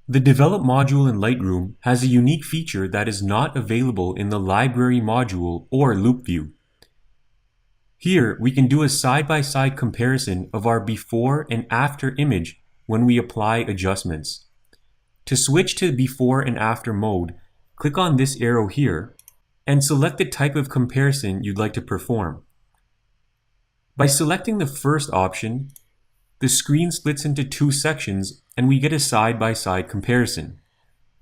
The Develop module in Lightroom has a unique feature that is not available in the Library module or Loop View. Here, we can do a side-by-side comparison of our before and after image when we apply adjustments. To switch to before and after mode, click on this arrow here and select the type of comparison you'd like to perform. By selecting the first option, the screen splits into two sections and we get a side-by-side comparison.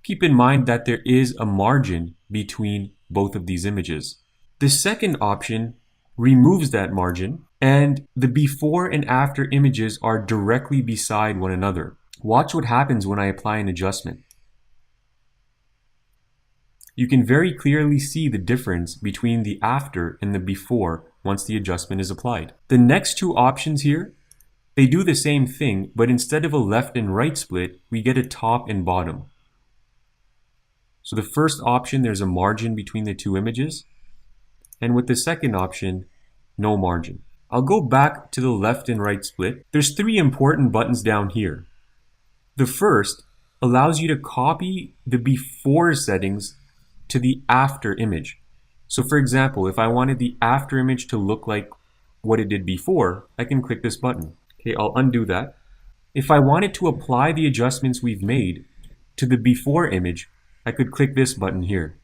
Keep in mind that there is a margin between both of these images. The second option removes that margin and the before and after images are directly beside one another. Watch what happens when I apply an adjustment. You can very clearly see the difference between the after and the before once the adjustment is applied. The next two options here, they do the same thing, but instead of a left and right split, we get a top and bottom. So the first option, there's a margin between the two images, and with the second option, no margin. I'll go back to the left and right split. There's three important buttons down here. The first allows you to copy the before settings to the after image. So for example, if I wanted the after image to look like what it did before, I can click this button. Okay, I'll undo that. If I wanted to apply the adjustments we've made to the before image, I could click this button here.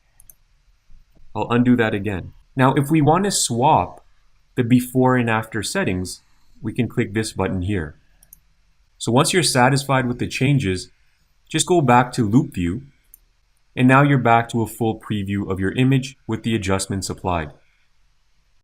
I'll undo that again. Now, if we want to swap the before and after settings, we can click this button here. So once you're satisfied with the changes, just go back to Loop View, and now you're back to a full preview of your image with the adjustments applied.